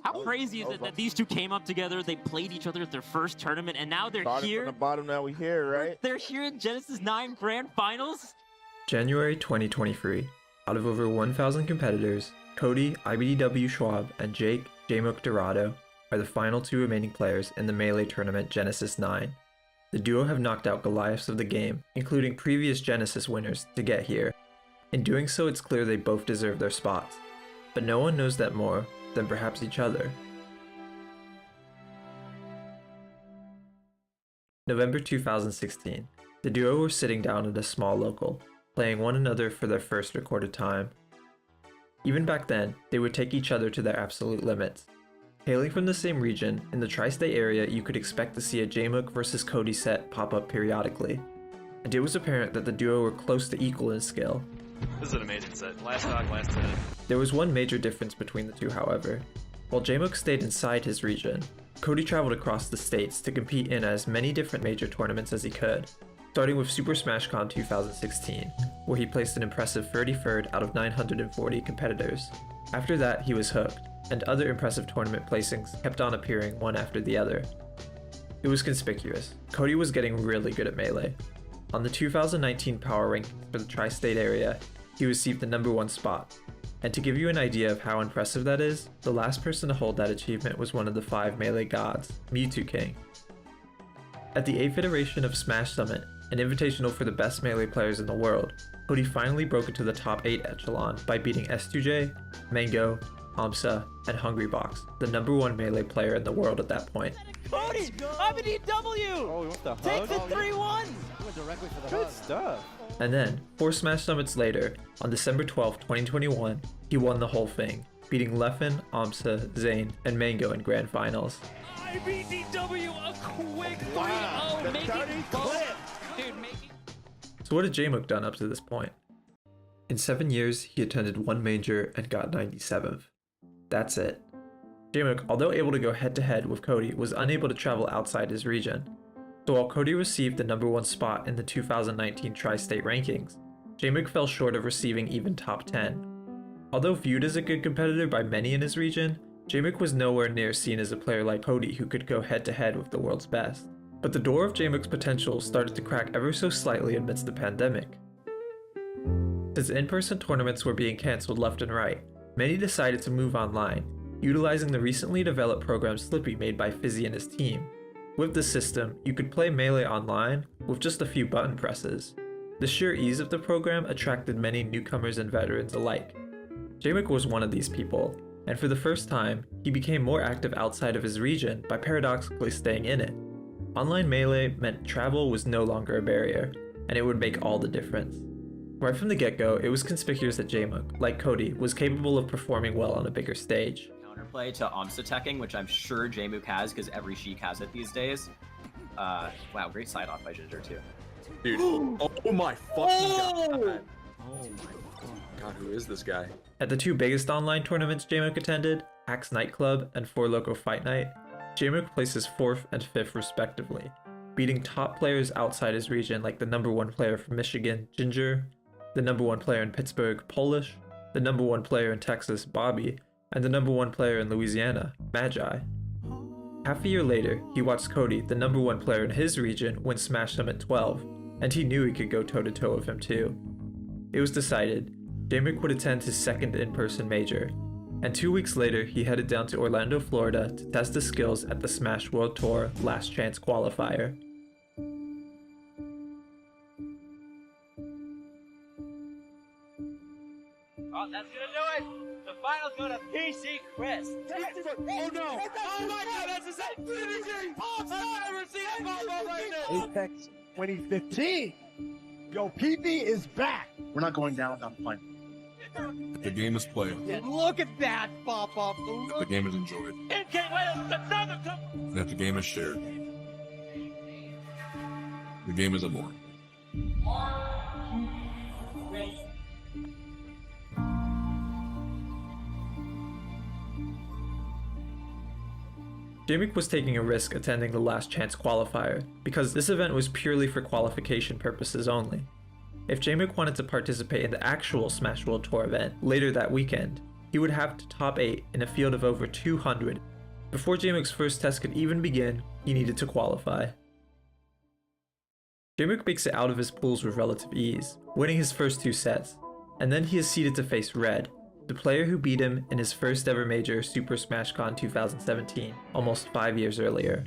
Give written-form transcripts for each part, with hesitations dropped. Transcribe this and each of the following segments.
How crazy is it that these two came up together, they played each other at their first tournament, and now they're Started here? from the bottom, now we here, right? They're here in Genesis 9 Grand Finals? January 2023. Out of over 1,000 competitors, Cody, IBDW Schwab, and Jake, Jmook Dorado, are the final two remaining players in the Melee tournament Genesis 9. The duo have knocked out Goliaths of the game, including previous Genesis winners, to get here. In doing so, it's clear they both deserve their spots. But no one knows that more than perhaps each other. November 2016. The duo were sitting down at a small local, playing one another for their first recorded time. Even back then, they would take each other to their absolute limits. Hailing from the same region, in the tri-state area you could expect to see a Jmook vs Cody set pop up periodically. And it was apparent that the duo were close to equal in skill. This is an amazing set. Last stock, last hit. There was one major difference between the two, however. While Jmook stayed inside his region, Cody traveled across the states to compete in as many different major tournaments as he could, starting with Super Smash Con 2016, where he placed an impressive 33rd out of 940 competitors. After that, he was hooked, and other impressive tournament placings kept on appearing one after the other. It was conspicuous. Cody was getting really good at Melee. On the 2019 Power Rankings for the Tri-State area, he received the #1 spot. And to give you an idea of how impressive that is, the last person to hold that achievement was one of the 5 Melee gods, Mewtwo King. At the 8th iteration of Smash Summit, an invitational for the best Melee players in the world, Cody finally broke into the top 8 echelon by beating S2J, Mango, Amsa, and Hungrybox, the #1 Melee player in the world at that point. Cody! IBDW! Oh, you want the hug? Takes it 3-1! He went directly for the Good stuff. And then, 4 Smash Summits later, on December 12, 2021, he won the whole thing, beating Leffen, Amsa, Zane, and Mango in Grand Finals. IBDW, a quick 3-0, making both. Dude, making... So what had Jmook done up to this point? In 7 years, he attended one major and got 97th. That's it. Jmook, although able to go head-to-head with Cody, was unable to travel outside his region. So while Cody received the #1 spot in the 2019 Tri-State rankings, Jmook fell short of receiving even top 10. Although viewed as a good competitor by many in his region, Jmook was nowhere near seen as a player like Cody who could go head-to-head with the world's best. But the door of Jmook's potential started to crack ever so slightly amidst the pandemic. Since in-person tournaments were being cancelled left and right, many decided to move online, utilizing the recently developed program Slippy made by Fizzy and his team. With the system, you could play Melee online with just a few button presses. The sheer ease of the program attracted many newcomers and veterans alike. Jmook was one of these people, and for the first time, he became more active outside of his region by paradoxically staying in it. Online Melee meant travel was no longer a barrier, and it would make all the difference. Right from the get-go, it was conspicuous that Jmook, like Cody, was capable of performing well on a bigger stage. Counterplay to Amsa teching, which I'm sure Jmook has because every Sheik has it these days. Wow, great side off by Ginger too. Dude, oh my fucking god. Oh my god, who is this guy? At the 2 biggest online tournaments Jmook attended, Axe Nightclub and 4 Loco Fight Night, Jmook places 4th and 5th respectively, beating top players outside his region like the #1 player from Michigan, Ginger, the #1 player in Pittsburgh, Polish, the #1 player in Texas, Bobby, and the #1 player in Louisiana, Magi. Half a year later, he watched Cody, the #1 player in his region, win Smash Summit 12, and he knew he could go toe-to-toe with him too. It was decided, Jmook would attend his second in-person major, and 2 weeks later he headed down to Orlando, Florida to test his skills at the Smash World Tour Last Chance Qualifier. Oh, that's gonna do it! The finals go to PC Chris! Oh no! Oh my god, that's the same finishing! I've never seen a combo like this! Apex 2015! Yo, PP is back! We're not going down without the final. The game is played. Look at that pop up! The game is enjoyed. It can't wait another come! And that the game is shared. The game is immortal. Jmook was taking a risk attending the Last Chance Qualifier, because this event was purely for qualification purposes only. If Jmook wanted to participate in the actual Smash World Tour event later that weekend, he would have to top 8 in a field of over 200. Before Jmook's first test could even begin, he needed to qualify. Jmook makes it out of his pools with relative ease, winning his first 2 sets, and then he is seeded to face Red, the player who beat him in his first ever major Super Smash Con 2017, almost 5 years earlier.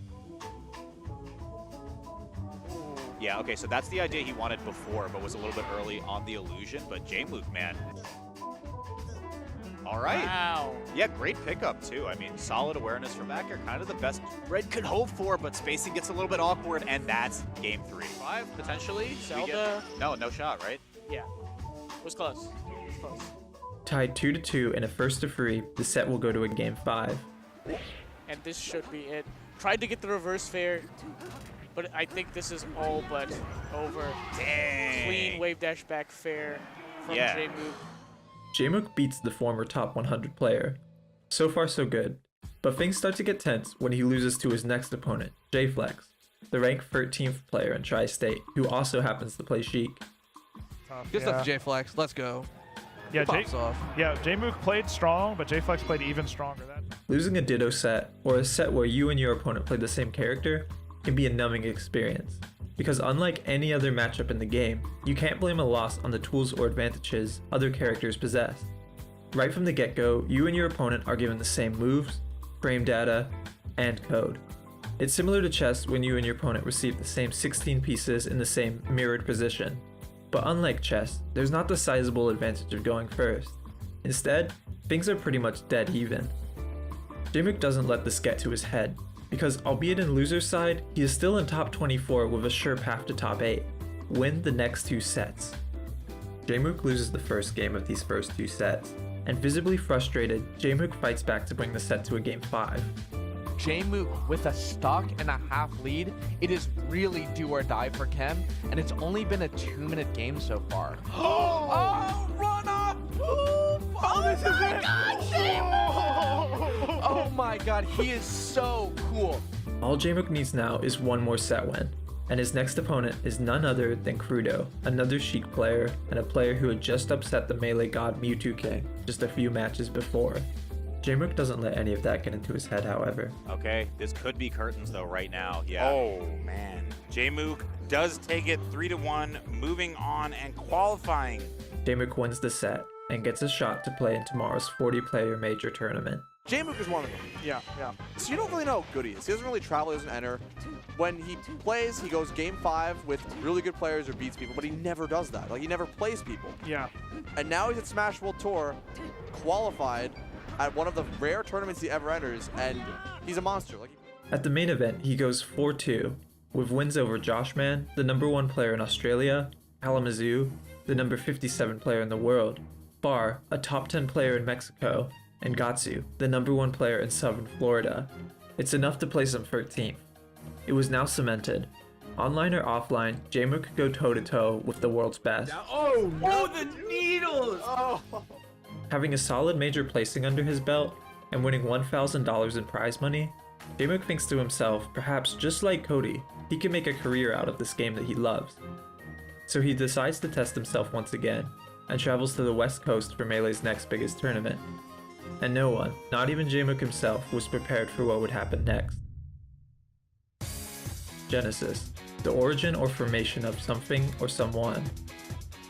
Yeah, okay, so that's the idea he wanted before, but was a little bit early on the illusion, but Jmook, man. All right. Wow. Yeah, great pickup, too. I mean, solid awareness from back here. Kind of the best Red could hope for, but spacing gets a little bit awkward, and that's game 3. 5, potentially. Zelda. No shot, right? Yeah. It was close. It was close. Tied 2-2 in a first to 3, the set will go to a game 5. And this should be it. Tried to get the reverse fair, but I think this is all but over. Dang. Clean wave dash back fair from Yeah. Jmook. Jmook beats the former top 100 player. So far so good, but things start to get tense when he loses to his next opponent, J-Flex, the ranked 13th player in Tri-State, who also happens to play Sheik. Good stuff, J-Flex. Let's go. Yeah, Pops off. Jmook played strong, but J-Flex played even stronger. Losing a Ditto set, or a set where you and your opponent play the same character, can be a numbing experience. Because unlike any other matchup in the game, you can't blame a loss on the tools or advantages other characters possess. Right from the get-go, you and your opponent are given the same moves, frame data, and code. It's similar to chess when you and your opponent receive the same 16 pieces in the same mirrored position. But unlike chess, there's not the sizable advantage of going first. Instead, things are pretty much dead even. Jmook doesn't let this get to his head, because albeit in loser's side, he is still in top 24 with a sure path to top 8. Win the next 2 sets. Jmook loses the first game of these first 2 sets, and visibly frustrated, Jmook fights back to bring the set to a game 5. Jmook with a stock and a half lead. It is really do or die for Kem, and it's only been a 2-minute game so far. Oh, run up! Oh, this is it! God, Jmook! Oh my god, he is so cool. All Jmook needs now is one more set win, and his next opponent is none other than Crudo, another Sheik player, and a player who had just upset the Melee god Mewtwo King just a few matches before. Jmook doesn't let any of that get into his head, however. Okay, this could be curtains though right now. Yeah. Oh man, Jmook does take it 3-1, moving on and qualifying. Jmook wins the set and gets a shot to play in tomorrow's 40-player major tournament. Jmook is one of them. Yeah. So you don't really know how good he is. He doesn't really travel, he doesn't enter. When he plays, he goes game 5 with really good players or beats people, but he never does that. Like, he never plays people. Yeah. And now he's at Smash World Tour, qualified at one of the rare tournaments he ever enters, and he's a monster. At the main event, he goes 4-2, with wins over Joshman, the #1 player in Australia, Kalamazoo, the number 57 player in the world, Bar, a top 10 player in Mexico, and Gatsu, the #1 player in Southern Florida. It's enough to place him 13th. It was now cemented. Online or offline, Jmook could go toe-to-toe with the world's best. Oh, no, the needles! Oh. Having a solid major placing under his belt, and winning $1,000 in prize money, Jmook thinks to himself, perhaps just like Cody, he can make a career out of this game that he loves. So he decides to test himself once again, and travels to the West Coast for Melee's next biggest tournament. And no one, not even Jmook himself, was prepared for what would happen next. Genesis, the origin or formation of something or someone.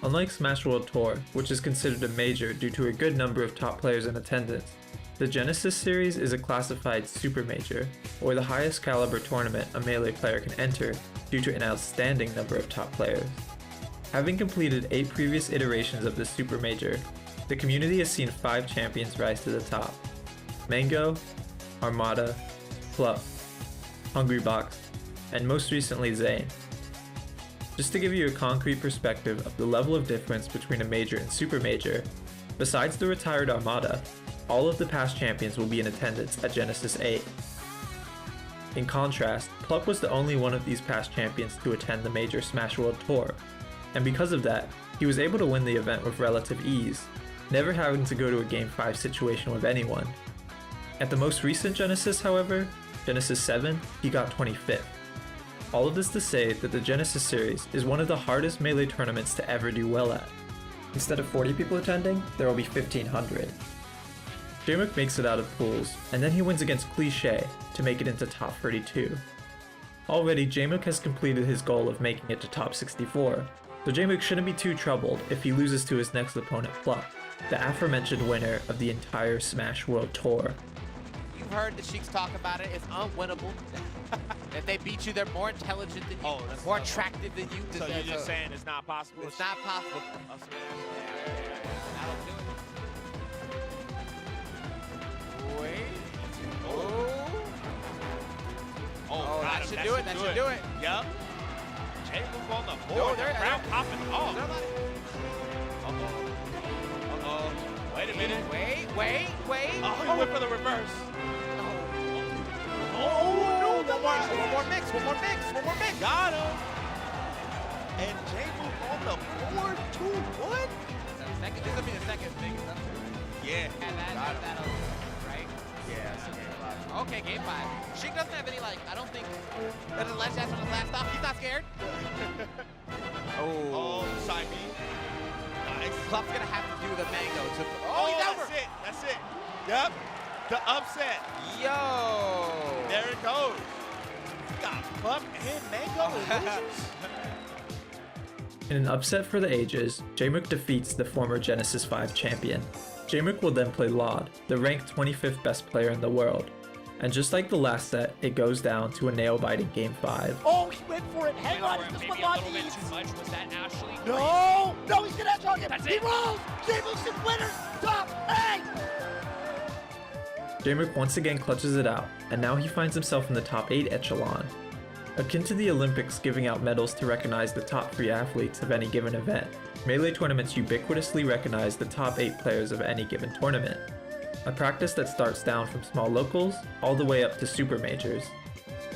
Unlike Smash World Tour, which is considered a major due to a good number of top players in attendance, the Genesis series is a classified super major, or the highest caliber tournament a Melee player can enter due to an outstanding number of top players. Having completed 8 previous iterations of this super major, the community has seen 5 champions rise to the top: Mango, Armada, Fluff, Hungrybox, and most recently Zane. Just to give you a concrete perspective of the level of difference between a major and super major, besides the retired Armada, all of the past champions will be in attendance at Genesis 8. In contrast, Pluck was the only one of these past champions to attend the major Smash World Tour, and because of that, he was able to win the event with relative ease, never having to go to a Game 5 situation with anyone. At the most recent Genesis, however, Genesis 7, he got 25th. All of this to say that the Genesis series is one of the hardest Melee tournaments to ever do well at. Instead of 40 people attending, there will be 1,500. Jmook makes it out of pools, and then he wins against Cliché to make it into top 32. Already, Jmook has completed his goal of making it to top 64, so Jmook shouldn't be too troubled if he loses to his next opponent Pluck, the aforementioned winner of the entire Smash World Tour. You've heard the Sheiks talk about it. It's unwinnable. If they beat you, they're more intelligent than you, more attractive than you. So you're just saying it's not possible? It's not possible. That'll do it. Wait. Oh, that should do it. That should do it. Yep. Jmook on the board. No, they're Ground popping off. Uh-oh. Wait a minute. Wait. Oh, he went for the reverse. Oh, no, one more mix. Got him. And Jmook on the board, 2-1. This will be the second biggest upset. Yeah. That'll right? Yeah. Okay, game 5. Sheik doesn't have any, I don't think there's a ledge dash on his last stop. He's not scared. Oh, side B. Nice. Club's gonna have to do the mango to. Oh, he's over. That's it. Yep. The upset. Yo. There it goes. We got Club and Mango losers. In an upset for the ages, Jmook defeats the former Genesis 5 champion. Jmook will then play Laud, the ranked 25th best player in the world. And just like the last set, it goes down to a nail-biting Game 5. Oh, he went for it. Hang on, it's just what Laud needs. Too much. Was that Ashley? No, he's gonna edge on him. That's He it. rolls. Jmook's the winner. Top 8. Jmook once again clutches it out, and now he finds himself in the top 8 echelon. Akin to the Olympics giving out medals to recognize the top 3 athletes of any given event, Melee tournaments ubiquitously recognize the top 8 players of any given tournament. A practice that starts down from small locals all the way up to super majors.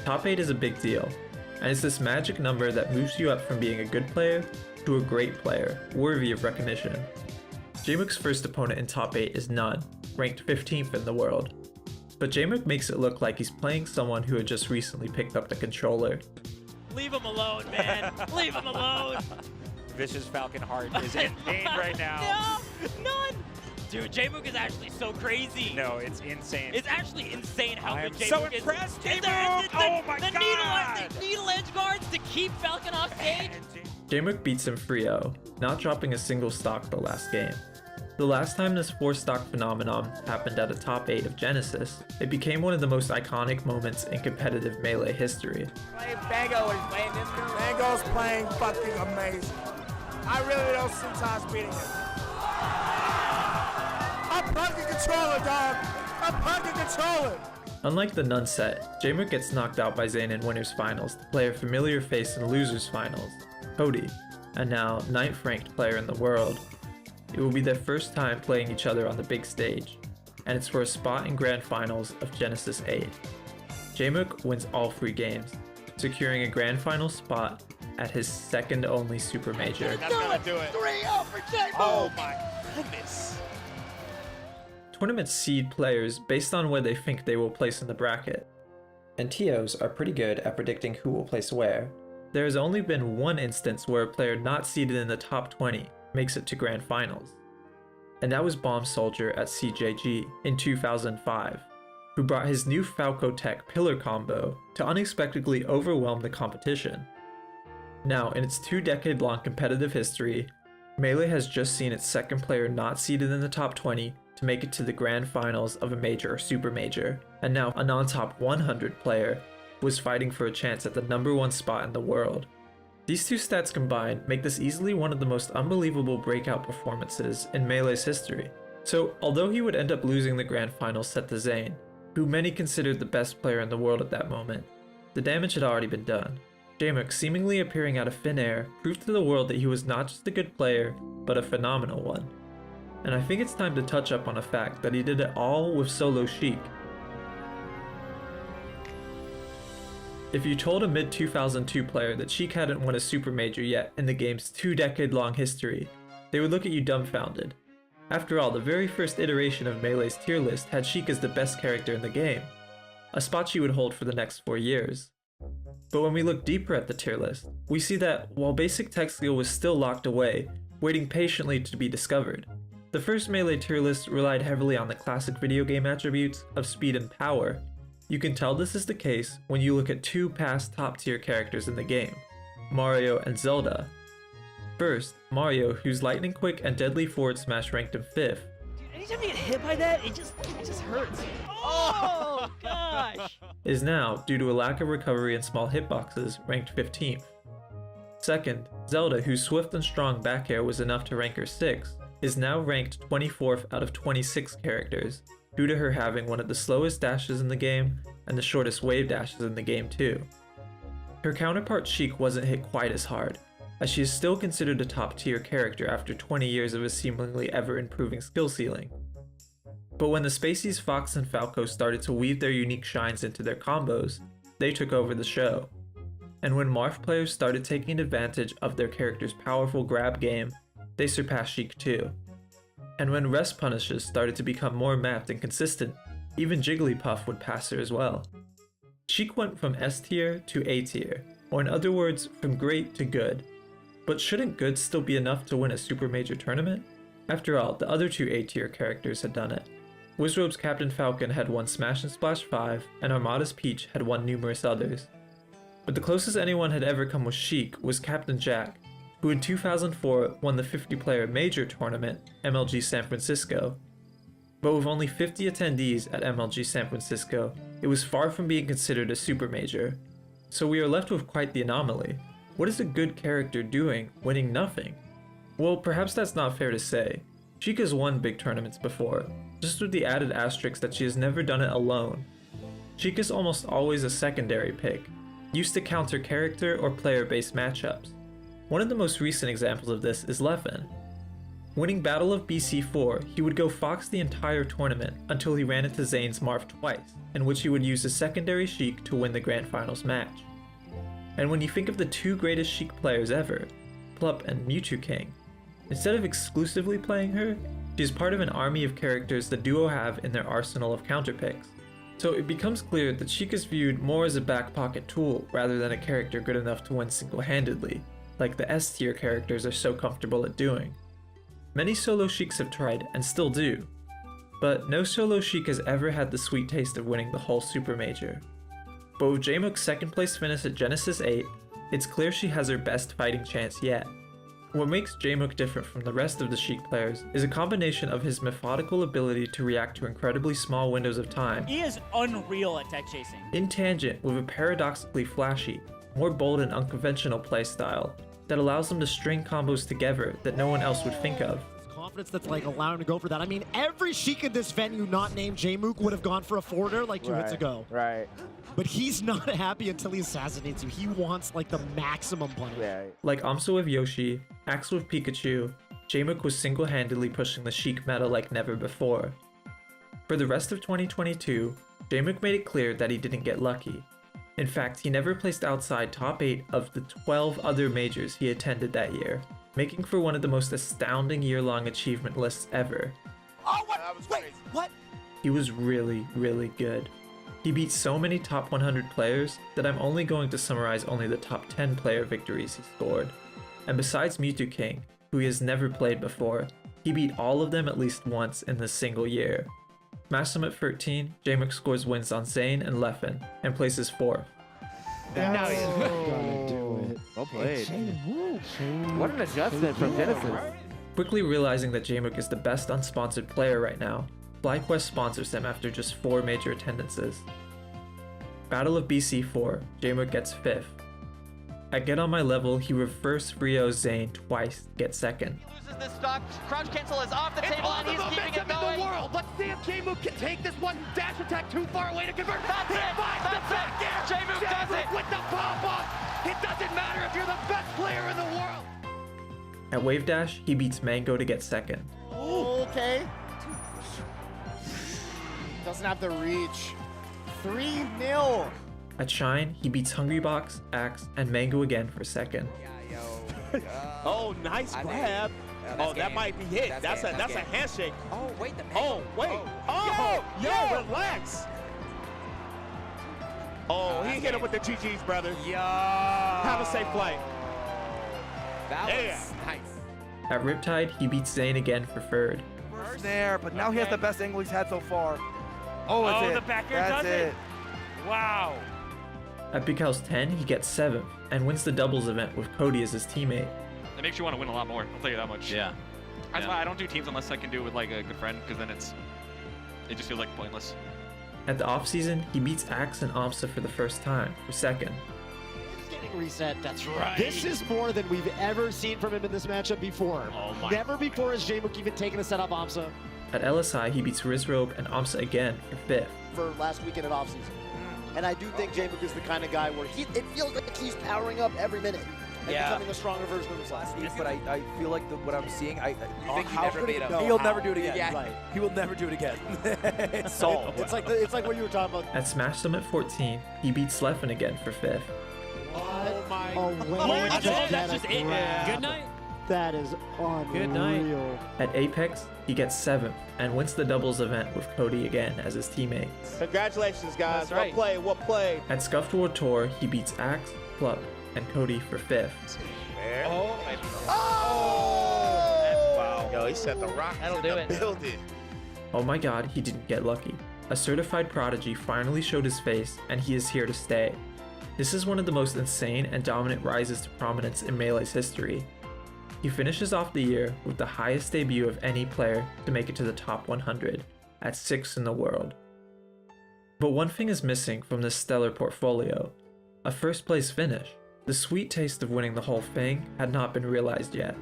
Top 8 is a big deal, and it's this magic number that moves you up from being a good player to a great player, worthy of recognition. Jmook's first opponent in top 8 is Nun, ranked 15th in the world. But Jmook makes it look like he's playing someone who had just recently picked up the controller. Leave him alone, man. Leave him alone. Vicious Falcon Heart is in pain right now. No, none. Dude, Jmook is actually so crazy. No, it's insane. It's actually insane how I good am Jmook so is. impressed, And Jmook! Oh my God! The needle edge guards to keep Falcon off stage. Jmook beats him 3-0, not dropping a single stock the last game. The last time this 4-stock phenomenon happened at a top 8 of Genesis, it became one of the most iconic moments in competitive Melee history. Mango's playing fucking amazing. I really don't see Tosh beating him. I'm punking controller, dog. I'm punking controller. Unlike the Nun set, Jmook gets knocked out by Zayn in Winners Finals to play a familiar face in Losers Finals, Cody, and now 9th ranked player in the world. It will be their first time playing each other on the big stage, and it's for a spot in Grand Finals of Genesis 8. Jmook wins all 3 games, securing a Grand Final spot at his second only Super Major. That's gonna do it. 3-0 for Jmook. Oh my goodness. Tournaments seed players based on where they think they will place in the bracket, and TOs are pretty good at predicting who will place where. There has only been one instance where a player not seeded in the top 20 makes it to Grand Finals, and that was Bomb Soldier at CJG in 2005, who brought his new Falco Tech pillar combo to unexpectedly overwhelm the competition. Now, in its 2-decade-long competitive history, Melee has just seen its second player not seeded in the top 20 to make it to the Grand Finals of a major or super major, and now a non-top 100 player was fighting for a chance at the #1 spot in the world. These two stats combined make this easily one of the most unbelievable breakout performances in Melee's history. So, although he would end up losing the Grand Final set to Zayn, who many considered the best player in the world at that moment, the damage had already been done. Jmook, seemingly appearing out of thin air, proved to the world that he was not just a good player, but a phenomenal one. And I think it's time to touch up on a fact that he did it all with solo Sheik. If you told a mid-2002 player that Sheik hadn't won a super major yet in the game's 2-decade-long history, they would look at you dumbfounded. After all, the very first iteration of Melee's tier list had Sheik as the best character in the game, a spot she would hold for the next 4 years. But when we look deeper at the tier list, we see that while basic tech skill was still locked away, waiting patiently to be discovered, The first Melee tier list relied heavily on the classic video game attributes of speed and power. You can tell this is the case when you look at two past top tier characters in the game, Mario and Zelda. First, Mario, whose lightning quick and deadly forward smash ranked him 5th, Anytime you get hit by that, it just hurts. Oh gosh! is now, due to a lack of recovery and small hitboxes, ranked 15th. Second, Zelda, whose swift and strong back air was enough to rank her 6th, is now ranked 24th out of 26 characters, due to her having one of the slowest dashes in the game and the shortest wave dashes in the game too. Her counterpart Sheik wasn't hit quite as hard, as she is still considered a top tier character after 20 years of a seemingly ever improving skill ceiling. But when the Spaceys Fox and Falco started to weave their unique shines into their combos, they took over the show. And when Marth players started taking advantage of their character's powerful grab game, they surpassed Sheik too. And when rest punishes started to become more mapped and consistent, even Jigglypuff would pass her as well. Sheik went from S tier to A tier, or in other words, from great to good. But shouldn't good still be enough to win a super major tournament? After all, the other two A tier characters had done it. Wizrobe's Captain Falcon had won Smash and Splash 5, and Armada's Peach had won numerous others. But the closest anyone had ever come with Sheik was Captain Jack, who in 2004 won the 50-player major tournament, MLG San Francisco. But with only 50 attendees at MLG San Francisco, it was far from being considered a super major. So we are left with quite the anomaly. What is a good character doing, winning nothing? Well, perhaps that's not fair to say. Sheik has won big tournaments before, just with the added asterisk that she has never done it alone. Sheik is almost always a secondary pick, used to counter character or player-based matchups. One of the most recent examples of this is Leffen. Winning Battle of BC4, he would go Fox the entire tournament until he ran into Zane's Marth twice, in which he would use a secondary Sheik to win the Grand Finals match. And when you think of the two greatest Sheik players ever, Plup and Mewtwo King, instead of exclusively playing her, she is part of an army of characters the duo have in their arsenal of counterpicks. So it becomes clear that Sheik is viewed more as a back pocket tool rather than a character good enough to win single-handedly, like the S tier characters are so comfortable at doing. Many solo Sheiks have tried, and still do, but no solo Sheik has ever had the sweet taste of winning the whole Super Major. But with Jmook's second place finish at Genesis 8, it's clear she has her best fighting chance yet. What makes Jmook different from the rest of the Sheik players is a combination of his methodical ability to react to incredibly small windows of time. He is unreal at tech chasing. In tangent with a paradoxically flashy, more bold and unconventional playstyle that allows him to string combos together that no one else would think of. Confidence that's like allowing him to go for that. I mean, every Sheik in this venue not named Jmook would have gone for a forwarder like 2 hits ago. Right. But he's not happy until he assassinates you. He wants like the maximum punishment. Yeah. Like Amsa with Yoshi, Axe with Pikachu, Jmook was single-handedly pushing the Sheik meta like never before. For the rest of 2022, Jmook made it clear that he didn't get lucky. In fact, he never placed outside top 8 of the 12 other majors he attended that year, making for one of the most astounding year-long achievement lists ever. Oh, what? Wait, what? He was really, really good. He beat so many top 100 players that I'm only going to summarize only the top 10 player victories he scored. And besides Mewtwo King, who he has never played before, he beat all of them at least once in this single year. Match Summit 13, Jmook scores wins on Zane and Leffen, and places 4th. Now he's Gonna do it. well played. What an adjustment from Genesis. Quickly realizing that Jmook is the best unsponsored player right now, FlyQuest sponsors him after just 4 major attendances. Battle of BC4, Jmook gets 5th. At Get On My Level, he reverse Rio's Zane twice to get 2nd. Loses this stock. Crouch cancel is off the table and he's keeping it going. In the world. Let's see if Jmook can take this one. Dash attack too far away to convert. That's it. That's it. Jmook does it with the pop-up. It doesn't matter if you're the best player in the world. At Wave Dash, he beats Mango to get 2nd. Okay. Doesn't have the reach. 3-0. At Shine, he beats Hungrybox, Axe, and Mango again for 2nd. Oh, nice grab. Oh, that might be it. That's a handshake. Oh, wait, the Oh, wait. Oh, yo, relax. Oh, he hit him with the GGs, brother. Yo. Have a safe flight. That was nice. At Riptide, he beats Zane again for 3rd. snare, but now he has the best angle he's had so far. Oh, it's it. The back air That's does it. Wow. At Big House 10, he gets 7th and wins the doubles event with Cody as his teammate. It makes you want to win a lot more, I'll tell you that much. Yeah. That's why I don't do teams unless I can do it with like a good friend, because then it just feels like pointless. At the offseason, he beats Axe and Amsa for the first time, for 2nd. Getting reset, that's right. This is more than we've ever seen from him in this matchup before. Oh my Never before has Jmook even taken a set off Amsa. At LSI, he beats Rizrobe and Amsa again for 5th. For last weekend at offseason. And I do think Jmook is the kind of guy where it feels like he's powering up every minute and becoming a stronger version of himself. But I feel like what I'm seeing, I think He'll never do it again. Yeah, right. He will never do it again. It's solved. It's like what you were talking about. At Smash Summit 14, he beats Sleffen again for 5th. Oh my That's just it. Good night. That is unreal. Good night. At Apex, he gets 7th and wins the doubles event with Cody again as his teammate. Congratulations, guys. That's right. What play? At Scuffed World Tour, he beats Axe, Pluck, and Cody for 5th. Wow. Yo, he set the rock. That'll do it. Building. Oh my god, he didn't get lucky. A certified prodigy finally showed his face, and he is here to stay. This is one of the most insane and dominant rises to prominence in Melee's history. He finishes off the year with the highest debut of any player to make it to the top 100, at 6th in the world. But one thing is missing from this stellar portfolio: a first place finish. The sweet taste of winning the whole thing had not been realized yet.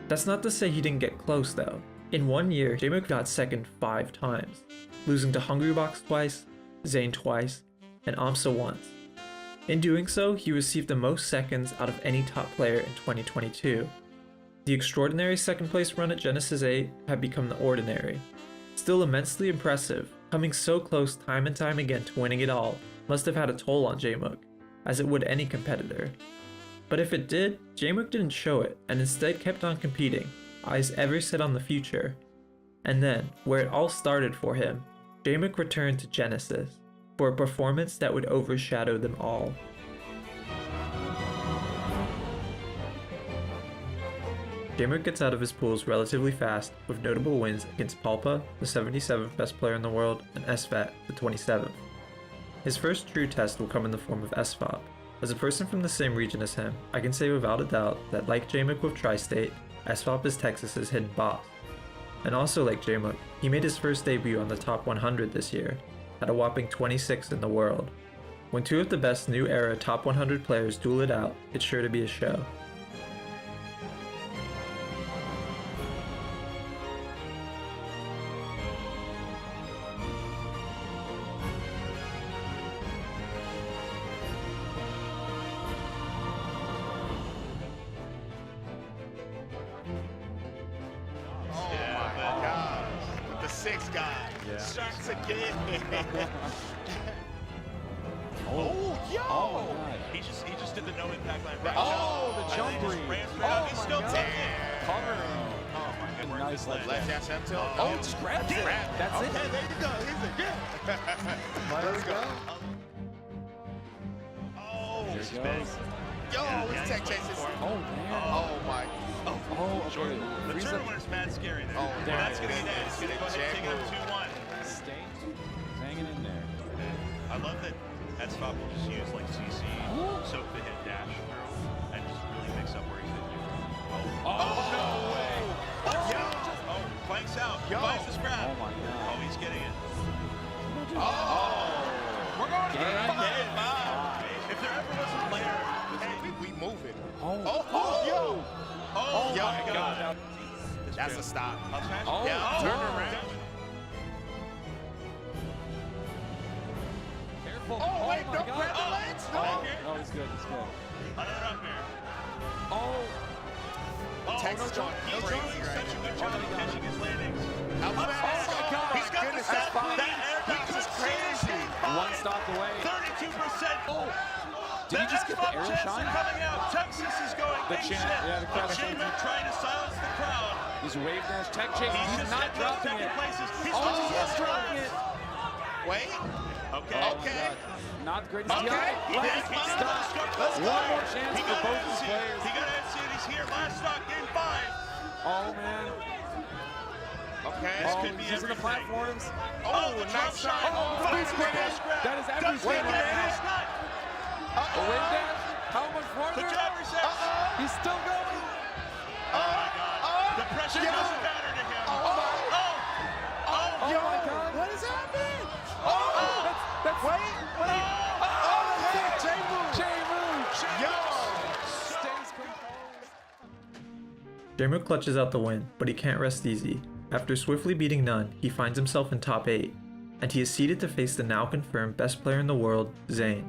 That's not to say he didn't get close though. In 1 year, Jmook got 2nd 5 times, losing to Hungrybox twice, Zane twice, and Amsa once. In doing so, he received the most seconds out of any top player in 2022. The extraordinary 2nd place run at Genesis 8 had become the ordinary. Still immensely impressive, coming so close time and time again to winning it all must have had a toll on Jmook, as it would any competitor. But if it did, Jmook didn't show it and instead kept on competing, eyes ever set on the future. And then, where it all started for him, Jmook returned to Genesis for a performance that would overshadow them all. Jmook gets out of his pools relatively fast, with notable wins against Palpa, the 77th best player in the world, and SVAT, the 27th. His first true test will come in the form of SVOP. As a person from the same region as him, I can say without a doubt that like Jmook with Tri-State, SVOP is Texas's hidden boss. And also like Jmook, he made his first debut on the top 100 this year, at a whopping 26th in the world. When two of the best new era top 100 players duel it out, it's sure to be a show. Six guy. Sharks again. Oh, he just did the no impact line right. The jump breeze. He's still taking. Covering. Oh my goodness. Nice left dash up tilt. Just grabs it. That's it. Okay, there you go. He's a Let's go. Oh, yo, let's tech chases. Oh, man. Oh my. Jordan. The turn winner's mad scary there. Oh, that's going to be that. He's going to go ahead and take it up 2-1. He's hanging in there. I love that SVOP will just use like CC, soak the hit dash through, and just really mix up where he's hitting you. No way! Flanks out. Finds the scrap. Oh my god. Oh, he's getting it. We're going to Game 5. If there ever was a player, hey, we move it. Oh my god. That's a stop. Up smash? Turn around. Careful. Oh, wait, my don't god. grab the legs. No, he's good. He's good. Another up air. Texas going He's crazy doing right such a now. good job of catching his landings. Oh my god. He's got the set. That air dodge is crazy. One stop away. 32%. Did he just get the arrow shine? Coming out. Texas is going big shit. Yeah, the crowd. Jmook trying to silence the crowd. He's wave dash tech chase. He's not dropping it. He's He's dropping it. Wait. Okay. Okay. Not the greatest. Okay. Stop. One more chance for both these players. He got to see it. He's here. Last stock, game 5. Oh, man. Okay, this could be using the everything. platforms. Oh, nice shot. Oh, Nice grab. grab. That is everything. Wait a minute. A wave dash. How much farther? Good job, Reset. He's still going. Oh my God. The pressure doesn't matter to him. Oh my God. What is happening? That's wait. That's it. Jmook. Yo. Stays composed. Jmook clutches out the win, but he can't rest easy. After swiftly beating None, he finds himself in top 8, and he is seeded to face the now confirmed best player in the world, Zayn.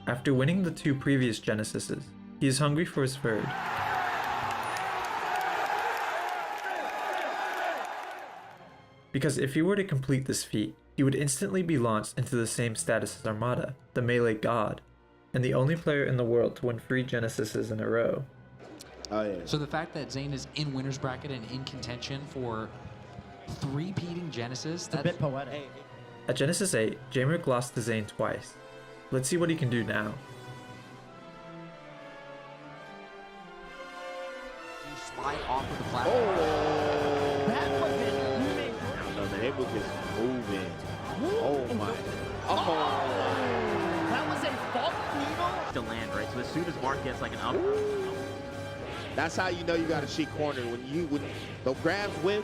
After winning the 2 previous Genesises, he is hungry for his third. Because if he were to complete this feat, he would instantly be launched into the same status as Armada, the Melee God, and the only player in the world to win 3 Genesises in a row. Oh yeah. So the fact that Zayn is in winner's bracket and in contention for 3-peating Genesis, It's a bit poetic. At Genesis 8, Jmook lost to Zayn twice. Let's see what he can do now. you slide off of the platform. That would have been moving. No, the Jmook is moving. Oh my. Oh. That was a fault needle. To land, right? So as soon as Mark gets like an up. That's how you know you got a cheat corner when the grabs whip.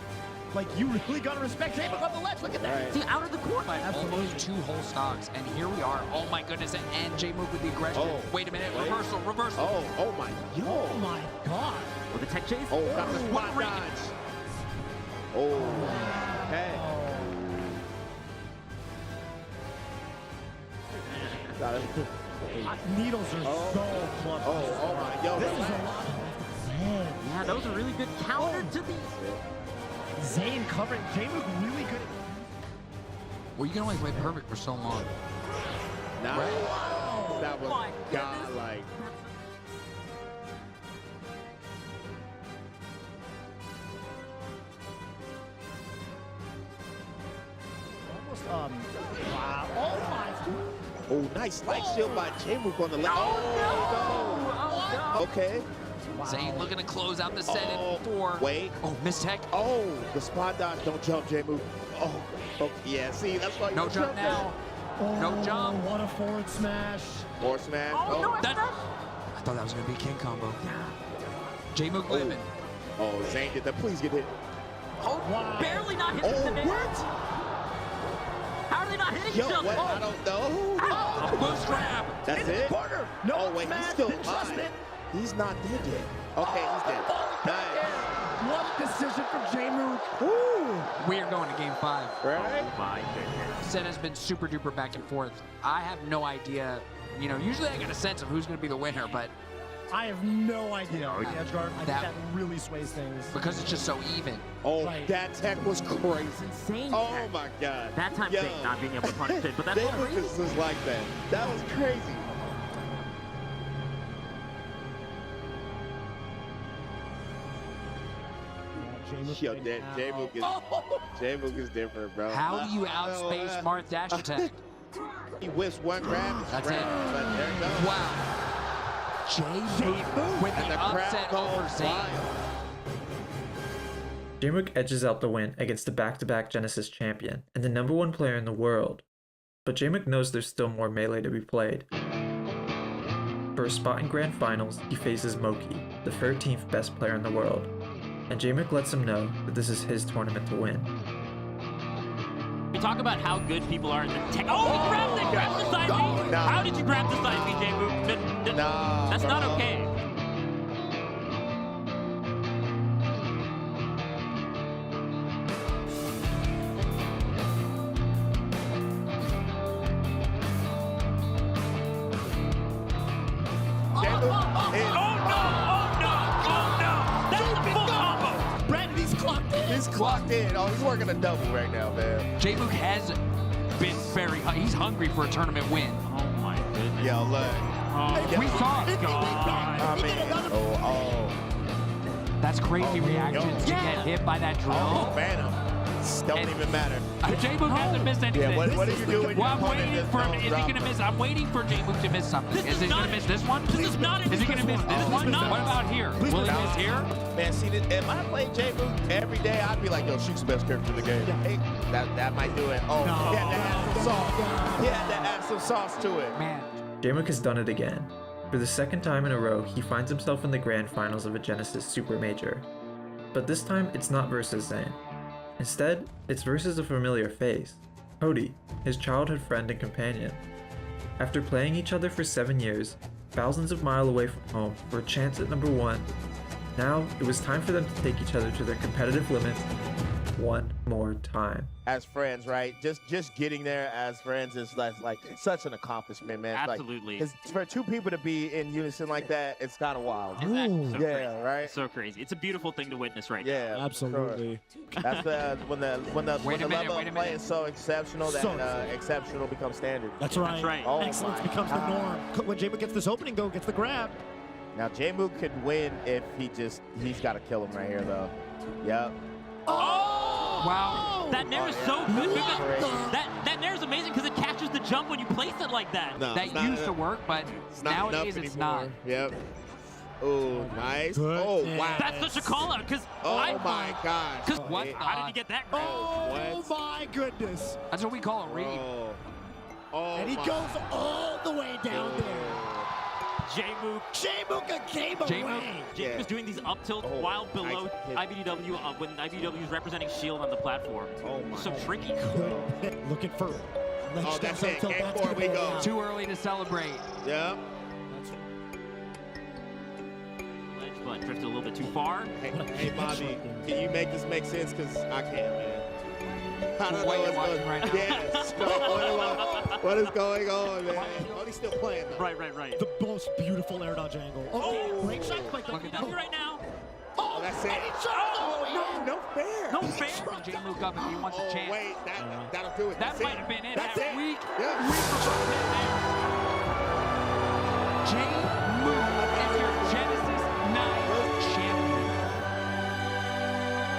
Like, you really gotta respect Jmook on the ledge. Look at that. Right. See, out of the court by almost 2 whole stocks, and here we are. Oh my goodness, and Jmook with the aggression. Oh. Wait a minute, Wait. reversal. Oh my. Oh my God. With the tech chase? Oh, got the spot What dodge. Oh. Okay. Got it. Needles are so clutch. Oh my. Yo, This is a lot. Yeah, that was a really good counter to these. Zayn covering. Jmook really good. Well, you can only play perfect for so long. Nice. Wow. That was My godlike. Almost, wow. Oh my. Oh, nice light shield by Jmook on the left. Oh, no. Okay. Zayn looking to close out the set Oh, in 4. wait. Oh, miss tech. Oh, the spot dodge. Don't jump, Jmook. Oh, yeah. See, that's why you No don't jump now. Oh, No jump. What a forward smash. More smash. Oh, no, That, I thought that was going to be a king combo. Jmook Oh. living. Oh, Zayn did that. Please get hit. Oh, Wow. barely not hitting Oh, the net. what? How are they not hitting Yo, each other? what? I don't know. A boost grab. That's it? Corner. No, Oh, wait, he's still alive. He's not dead yet. Okay, he's dead. Nice. What decision from Jmook. Woo. We are going to game 5. Right? Oh my goodness. Set has been super duper back and forth. I have no idea. You know, usually I get a sense of who's going to be the winner, but I have no idea. Edgeguard, I think That- that really sways things. because it's just so even. Oh, Right. that tech was crazy. Insane. Oh my God. That time Yo. Zayn not being able to punish it, but that's Jmook crazy. is just like that. That was crazy. Yo, Jmook is different, bro. How do you outspace Marth dash attack? He whips one grab. That's it. But there it goes. Wow. Jmook with And the the crowd upset goes over Zayn. wild. Jmook edges out the win against the back-to-back Genesis champion and the #1 player in the world. But Jmook knows there's still more Melee to be played. For a spot in Grand Finals, he faces Moki, the 13th best player in the world, and Jmook lets him know that this is his tournament to win. We talk about how good people are in the tech. Oh, he grabbed the side B. Nah. How did you grab the side B, Jmook? Nah, That's not bro. okay. He's clocked in. Oh, he's working a double right now, man. Jmook has been very he's hungry for a tournament win. Oh my goodness. Yo, look. Oh, We saw it. Oh, man. Oh, That's crazy reactions to Yeah. get hit by that drill. Phantom. Don't even matter. Jmook hasn't missed anything. Yeah, what are you doing? Well, I'm waiting for him. Is he going to miss? I'm waiting for Jmook to miss something. Is he going to miss this one? This is not Is he going to miss this one? What about here? Will he miss here? Man, see, if I played Jmook every day, I'd be like, yo, Sheik's the best character in the game. Hey, that might do it. Oh, he had to add some sauce. He had to add some sauce to it. Man. Jmook has done it again. For the second time in a row, he finds himself in the grand finals of a Genesis Super Major. But this time, it's not versus Zane. Instead, it's versus a familiar face, Cody, his childhood friend and companion. After playing each other for 7 years, thousands of miles away from home for a chance at number 1, now it was time for them to take each other to their competitive limits one more time. As friends, right? Just getting there as friends is like such an accomplishment, man. Absolutely. Like, for two people to be in unison like that, it's kind of wild. It's actually so yeah, crazy. right? So crazy. It's a beautiful thing to witness right Yeah, now. Absolutely. Sure. That's when the level of play is so exceptional that exceptional becomes standard. That's right. That's right. Oh Excellence my becomes the God. norm. When Jmook gets this opening go, gets the grab. Now Jmook could win if he's got to kill him right here though. Yep. Oh! Wow. That nair is so good because that nair is amazing because it catches the jump when you place it like that. No, That used to work, but nowadays it's not. Yep. Oh, nice. Oh, wow. That's such a call out because Oh my gosh. Because What how did he get that? Oh my goodness. That's what we call a read. Oh, And he goes all the way down there. Jmook came away. Jake was doing these up tilts while below IBDW when IBDW is representing shield on the platform. Oh my. So tricky. Looking for Oh, that's it. Game 4 we go. Too early to celebrate. Yep. Ledge, but drifted a little bit too far. Hey, Bobby, can you make this make sense? Because I can't, man. I don't know what's going right now. Yes. What is going on, man? Oh, he's still playing, though. Right. The most beautiful air dodge angle. Oh, great shot. Look at that right now. Oh, that's it. Oh, no fair. No fair. Jmook up if he wants a chance. Wait, that'll do it. That That's might it. have been it. That's That it. weak. Yeah. Jmook is your Genesis 9 champion.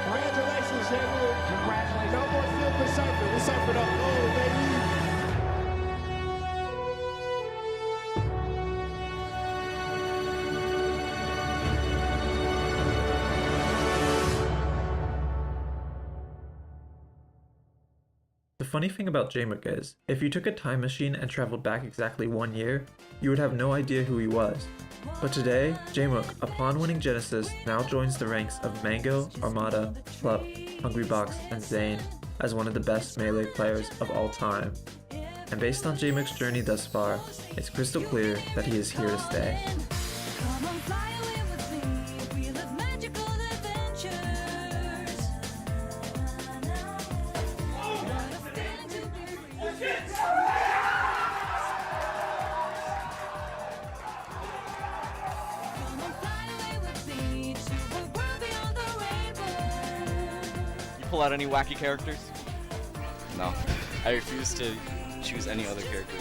Congratulations, Jmook. Congratulations. No more field for Cypher. We Cyphered up. Oh, baby. The funny thing about Jmook is, if you took a time machine and traveled back exactly 1 year, you would have no idea who he was. But today, Jmook, upon winning Genesis, now joins the ranks of Mango, Armada, Plup, Hungrybox, and Zane as one of the best Melee players of all time. And based on Jmook's journey thus far, it's crystal clear that he is here to stay. Pull out any wacky characters? No. I refuse to choose any other character.